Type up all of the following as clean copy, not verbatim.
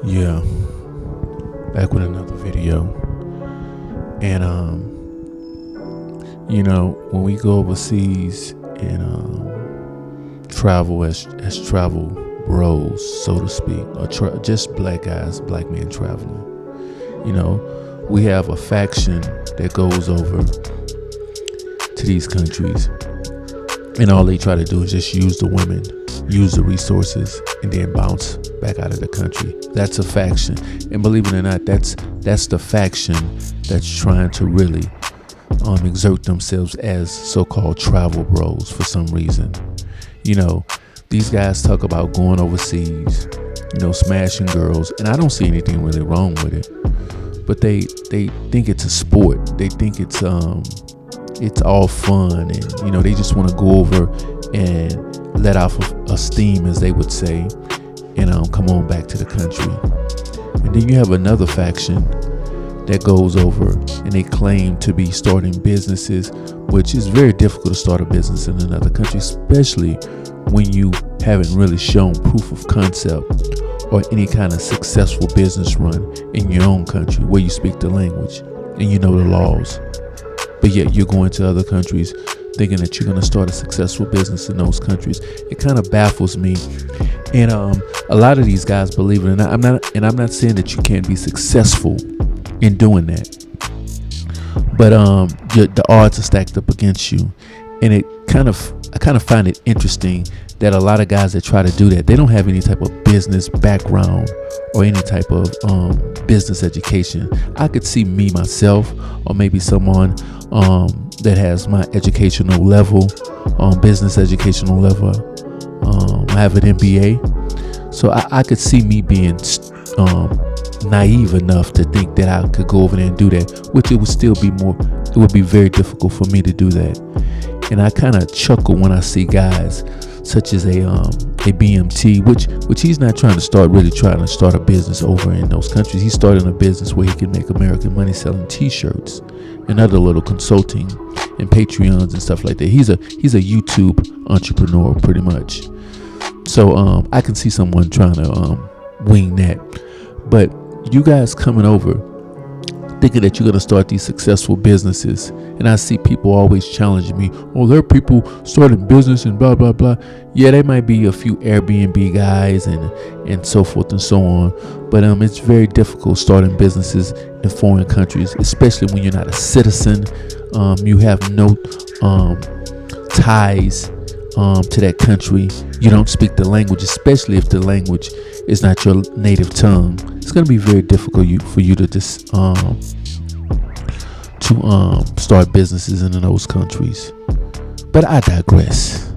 Yeah, back with another video. And when we go overseas and travel as travel bros, so to speak, or just black men traveling, we have a faction that goes over to these countries, and all they try to do is just use the women, use the resources, and then bounce back out of the country. That's a faction, and believe it or not, that's the faction that's trying to really exert themselves as so-called travel bros for some reason. These guys talk about going overseas, smashing girls, and I don't see anything really wrong with it, but they think it's a sport. They think it's all fun, and they just want to go over and let off a steam, as they would say, and come on back to the country. And then you have another faction that goes over and they claim to be starting businesses, which is very difficult to start a business in another country, especially when you haven't really shown proof of concept or any kind of successful business run in your own country where you speak the language and you know the laws. But yet you're going to other countries thinking that you're going to start a successful business in those countries. It kind of baffles me. And a lot of these guys, believe it or not, I'm not saying that you can't be successful in doing that, but the odds are stacked up against you. And I kind of find it interesting that a lot of guys that try to do that, they don't have any type of business background or any type of business education. I could see me myself, or maybe someone that has my educational level, business educational level. I have an MBA, so I could see me being naive enough to think that I could go over there and do that, which it would be very difficult for me to do that. And I kind of chuckle when I see guys such as a BMT, which he's not trying to start a business over in those countries. He's starting a business where he can make American money selling T-shirts and other little consulting and Patreons and stuff like that. He's a YouTube entrepreneur pretty much. So I can see someone trying to wing that. But you guys coming over thinking that you're going to start these successful businesses, and I see people always challenging me, oh, there are people starting business and blah blah blah. Yeah, there might be a few Airbnb guys and so forth and so on, but it's very difficult starting businesses in foreign countries, especially when you're not a citizen. You have no ties to that country. You don't speak the language, especially if the language is not your native tongue. It's going to be very difficult for you to just start businesses in those countries. But I digress.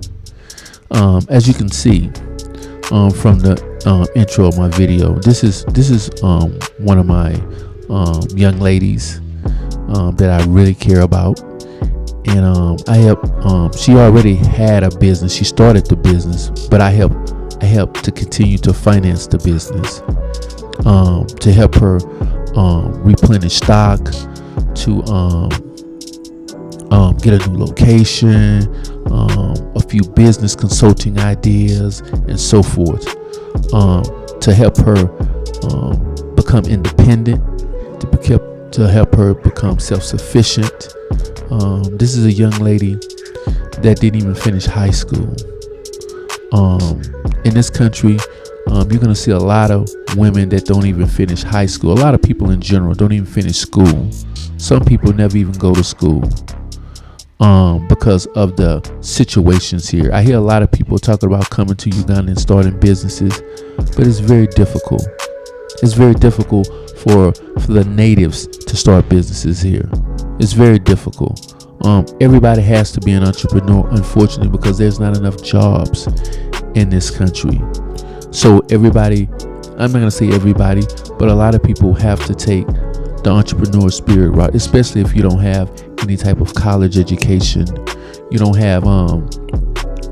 As you can see from the intro of my video, this is one of my young ladies that I really care about, and I helped. She already had a business. She started the business, but I helped to continue to finance the business, to help her replenish stock, to get a new location, a few business consulting ideas, and so forth, to help her become independent, to help her become self-sufficient. This is a young lady that didn't even finish high school. In this country, you're going to see a lot of women that don't even finish high school. A lot of people in general don't even finish school. Some people never even go to school because of the situations here. I hear a lot of people talking about coming to Uganda and starting businesses, but it's very difficult. It's very difficult for the natives to start businesses here. It's very difficult. Everybody has to be an entrepreneur, unfortunately, because there's not enough jobs in this country. So everybody, I'm not going to say everybody, but a lot of people have to take the entrepreneur spirit route, especially if you don't have any type of college education. You don't have,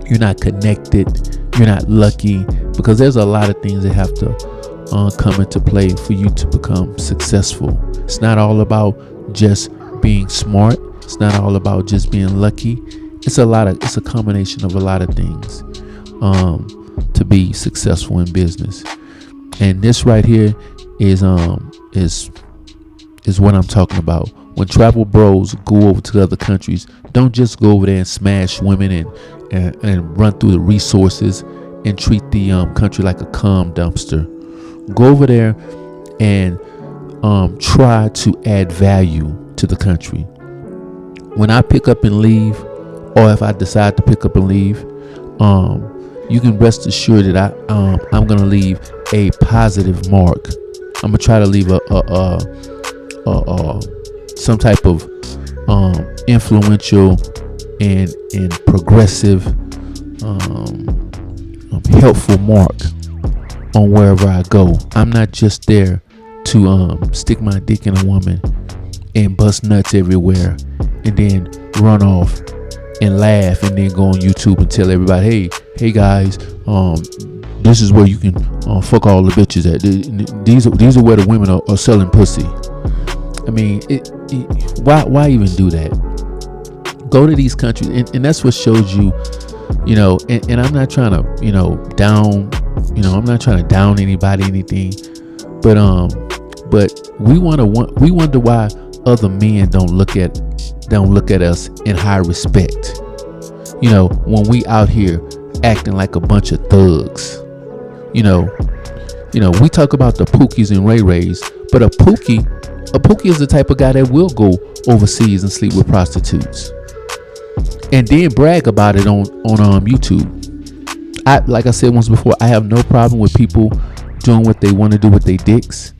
you're not connected, you're not lucky, because there's a lot of things that have to come into play for you to become successful. It's not all about just being smart. It's not all about just being lucky. It's a combination of a lot of things to be successful in business. And this right here is what I'm talking about. When travel bros go over to other countries, don't just go over there and smash women and run through the resources and treat the country like a cum dumpster. Go over there and try to add value to the country. When I pick up and leave, or if I decide to pick up and leave, you can rest assured that I'm gonna leave a positive mark. I'm gonna try to leave some type of influential and progressive, helpful mark on wherever I go. I'm not just there to stick my dick in a woman and bust nuts everywhere and then run off and laugh and then go on YouTube and tell everybody, hey guys, this is where you can fuck all the bitches at. These are where the women are selling pussy. I mean, why even do that? Go to these countries, and that's what shows you, and I'm not trying to, down, I'm not trying to down anybody, anything, but we wonder why other men don't look at us in high respect. When we out here acting like a bunch of thugs. We talk about the Pookies and Ray Rays, but a Pookie is the type of guy that will go overseas and sleep with prostitutes and then brag about it on YouTube. Like I said once before, I have no problem with people doing what they want to do with their dicks.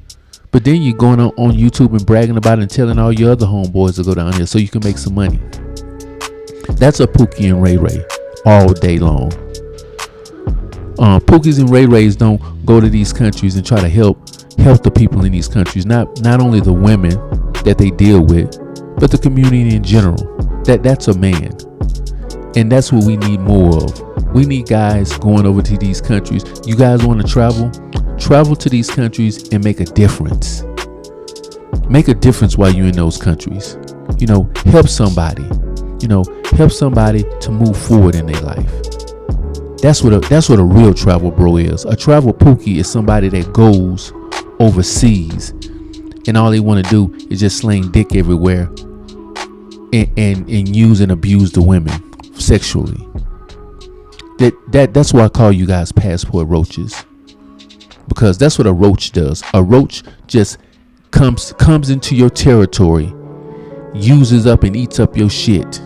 But then you're going on YouTube and bragging about it and telling all your other homeboys to go down here so you can make some money. That's a Pookie and Ray Ray all day long. Pookies and Ray Rays don't go to these countries and try to help the people in these countries. Not only the women that they deal with, but the community in general. That's a man. And that's what we need more of. We need guys going over to these countries. You guys want to travel to these countries and make a difference. Make a difference while you're in those countries. Help somebody. Help somebody to move forward in their life. That's what a real travel bro is. A travel Pookie is somebody that goes overseas and all they want to do is just sling dick everywhere and use and abuse the women sexually. That's why I call you guys passport roaches. Because that's what a roach does. A roach just comes into your territory, uses up and eats up your shit,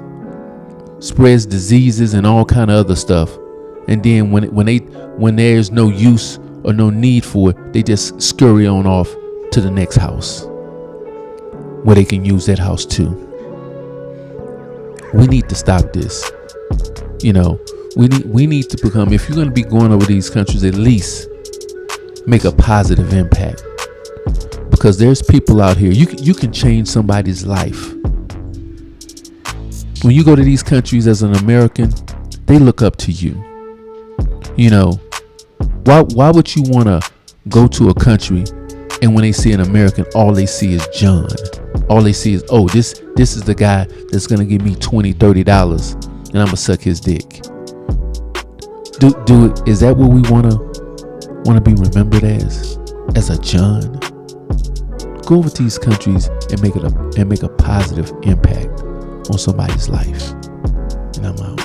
spreads diseases and all kind of other stuff, and then when there's no use or no need for it, they just scurry on off to the next house where they can use that house too. We need to stop this. We need to become, if you're going to be going over these countries, at least make a positive impact, because there's people out here. You can change somebody's life. when you go to these countries as an American, they look up to you. You know, why would you want to go to a country and when they see an American, all they see is John? All they see is, oh, this is the guy that's going to give me $20-$30 and I'm going to suck his dick. Do it. Is that what we want to be remembered as a John? Go over to these countries and make a positive impact on somebody's life. And I'm out.